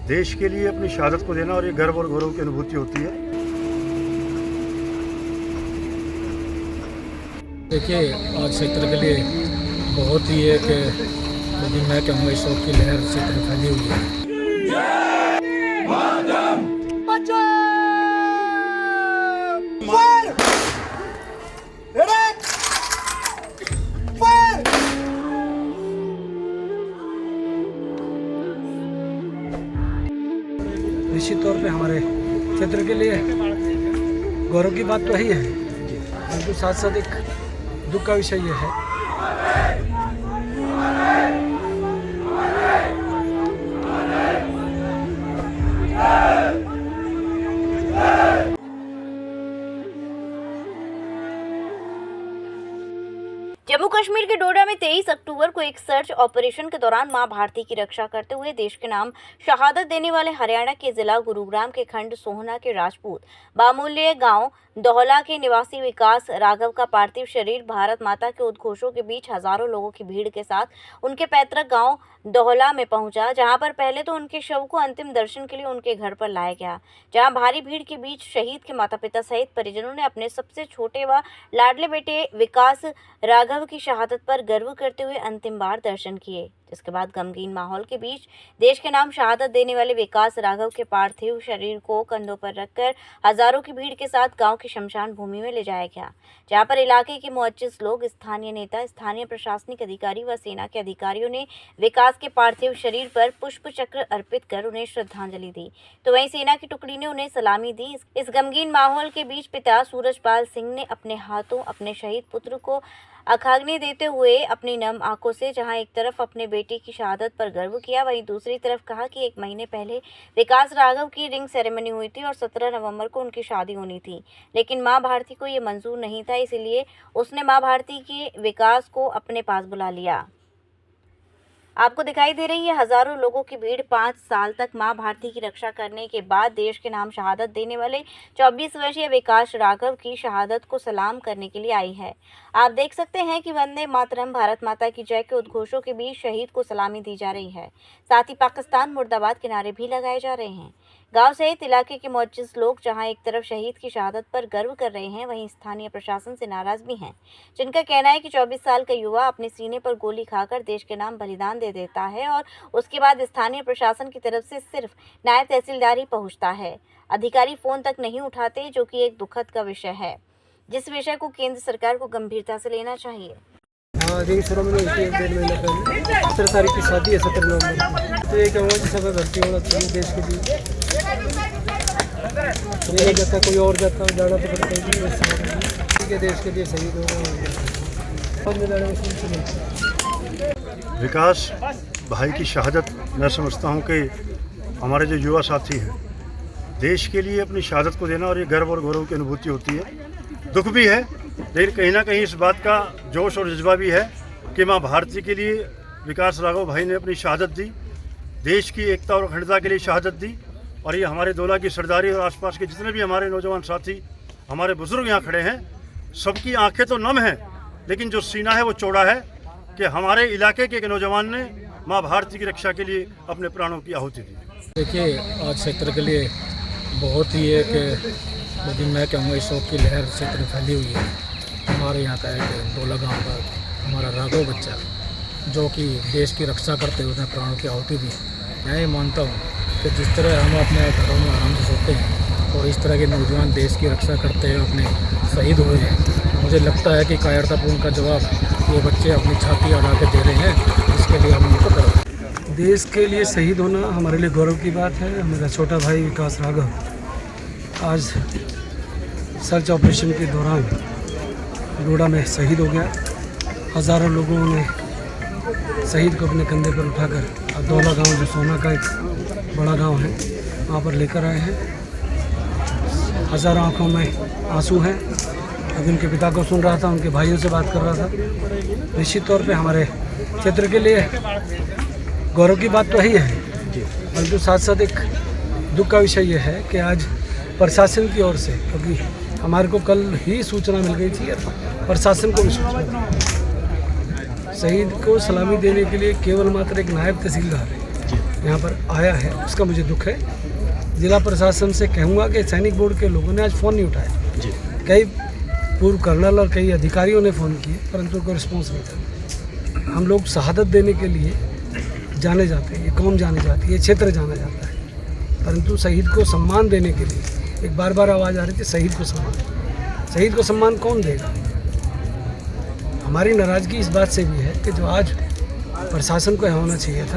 देश के लिए अपनी शहादत को देना और ये गर्व और गौरव की अनुभूति होती है। देखिए, आज क्षेत्र के लिए बहुत ही एक यदि मैं कहूँगा इस शौक की लहर क्षेत्र में फैली हुई है। निश्चित तौर पे हमारे क्षेत्र के लिए गौरव की बात तो ही है, परंतु साथ साथ एक दुख का विषय यह है जम्मू कश्मीर के डोडा में 23 अक्टूबर को एक सर्च ऑपरेशन के दौरान मां भारती की रक्षा करते हुए देश के नाम शहादत देने वाले हरियाणा के जिला गुरुग्राम के खंड सोहना के राजपूत बामूल्य गांव दोहला के निवासी विकास राघव का पार्थिव शरीर भारत माता के उद्घोषों के बीच हजारों लोगों की भीड़ के साथ उनके पैतृक गांव दोहला में पहुंचा, जहां पर पहले तो उनके शव को अंतिम दर्शन के लिए उनके घर पर लाया गया, जहां भारी भीड़ के बीच शहीद के माता पिता सहित परिजनों ने अपने सबसे छोटे व लाडले बेटे विकास राघव की शहादत पर गर्व करते हुए अंतिम बार दर्शन किए। जिसके बाद गमगीन माहौल के बीच देश के नाम शहादत देने वाले विकास राघव के पार्थिव शरीर को कंधों पर रखकर हजारों की भीड़ के साथ गांव की शमशान भूमि में ले जाया गया, जहां पर इलाके के मुअज्जिज लोग, स्थानीय नेता, स्थानीय प्रशासनिक अधिकारी व सेना के अधिकारियों ने विकास के पार्थिव शरीर पर पुष्प चक्र अर्पित कर उन्हें श्रद्धांजलि दी, तो वहीं सेना की टुकड़ी ने उन्हें सलामी दी। इस गमगीन माहौल के बीच पिता सूरजपाल सिंह ने अपने हाथों अपने शहीद पुत्र को अखाग्नि देते हुए अपनी नम आंखों से जहां एक तरफ अपने बेटे की शहादत पर गर्व किया, वहीं दूसरी तरफ कहा कि एक महीने पहले विकास राघव की रिंग सेरेमनी हुई थी और 17 नवंबर को उनकी शादी होनी थी, लेकिन मां भारती को ये मंजूर नहीं था, इसलिए उसने मां भारती के विकास को अपने पास बुला लिया। आपको दिखाई दे रही है हजारों लोगों की भीड़ 5 साल तक मां भारती की रक्षा करने के बाद देश के नाम शहादत देने वाले 24 वर्षीय विकास राघव की शहादत को सलाम करने के लिए आई है। आप देख सकते हैं कि वंदे मातरम, भारत माता की जय के उद्घोषों के बीच शहीद को सलामी दी जा रही है, साथ ही पाकिस्तान मुर्दाबाद के नारे भी लगाए जा रहे हैं। गांव सहित इलाके के मुअज्जिज लोग जहां एक तरफ शहीद की शहादत पर गर्व कर रहे हैं, वहीं स्थानीय प्रशासन से नाराज भी हैं, जिनका कहना है कि 24 साल का युवा अपने सीने पर गोली खाकर देश के नाम बलिदान दे देता है और उसके बाद स्थानीय प्रशासन की तरफ से सिर्फ नायब तहसीलदार ही पहुंचता है, अधिकारी फोन तक नहीं उठाते, जो कि एक दुखद का विषय है, जिस विषय को केंद्र सरकार को गंभीरता से लेना चाहिए। रिंग सेरेमनी हुई थी 1.5 महीने पहले, 17 तारीख की शादी है 17 नवंबर को। तो ये कहूँगा कि सब भर्ती होना चाहिए देश के लिए, नहीं जाता कोई और जाता जाना तो पड़ता है, देश के लिए शहीद हो रहे हैं। विकास भाई की शहादत मैं समझता हूँ कि हमारे जो युवा साथी हैं, देश के लिए अपनी शहादत को देना और ये गर्व और गौरव की अनुभूति होती है। दुख भी है, लेकिन कहीं ना कहीं इस बात का जोश और जज्बा भी है कि माँ भारती के लिए विकास राघव भाई ने अपनी शहादत दी, देश की एकता और अखंडता के लिए शहादत दी, और ये हमारे दोला की सरदारी और आसपास के जितने भी हमारे नौजवान साथी, हमारे बुजुर्ग यहाँ खड़े हैं, सबकी आंखें तो नम हैं, लेकिन जो सीना है वो चौड़ा है कि हमारे इलाके के एक नौजवान ने माँ भारती की रक्षा के लिए अपने प्राणों की आहुति दी। देखिए, आज क्षेत्र के लिए बहुत ही एक यदि मैं कहूँगा इस शौक की लहर क्षेत्र में फैली हुई है। हमारे यहाँ का एक डोला गाँव का हमारा राघव बच्चा, जो कि देश की रक्षा करते हुए उसने प्राणों की आहुति दी। मैं ये मानता हूँ कि जिस तरह हम अपने घरों में आराम से सोते हैं और इस तरह के नौजवान देश की रक्षा करते हुए अपने शहीद हुए हैं, मुझे लगता है कि कायरतापूर्ण का जवाब ये बच्चे अपनी छाती अड़ा के दे रहे हैं, इसके लिए हम उनको करें। देश के लिए शहीद होना हमारे लिए गौरव की बात है। मेरा छोटा भाई विकास राघव आज सर्च ऑपरेशन के दौरान डोडा में शहीद हो गया। हज़ारों लोगों ने शहीद को अपने कंधे पर उठाकर दोला गांव, जो सोना का एक बड़ा गांव है, वहाँ पर लेकर आए हैं। हज़ारों आँखों में आंसू हैं। अभी उनके पिता को सुन रहा था, उनके भाइयों से बात कर रहा था। निश्चित तौर पे हमारे क्षेत्र के लिए गौरव की बात तो ही है, परंतु साथ साथ एक दुख का विषय यह है कि आज प्रशासन की ओर से, क्योंकि हमारे को कल ही सूचना मिल गई थी, प्रशासन को भी सूचना, शहीद को सलामी देने के लिए केवल मात्र एक नायब तहसीलदार है यहाँ पर आया है, उसका मुझे दुख है। जिला प्रशासन से कहूँगा कि सैनिक बोर्ड के लोगों ने आज फ़ोन नहीं उठाया जी। कई पूर्व कर्नल और कई अधिकारियों ने फ़ोन किए, परंतु कोई रिस्पॉन्स नहीं था। हम लोग शहादत देने के लिए जाने जाते हैं, ये कौम जाने जाती है, ये क्षेत्र जाना जाता है, परंतु शहीद को सम्मान देने के लिए एक बार आवाज़ आ रही थी, शहीद को सम्मान। शहीद को सम्मान कौन देगा? हमारी नाराज़गी इस बात से भी है कि जो आज प्रशासन को होना चाहिए था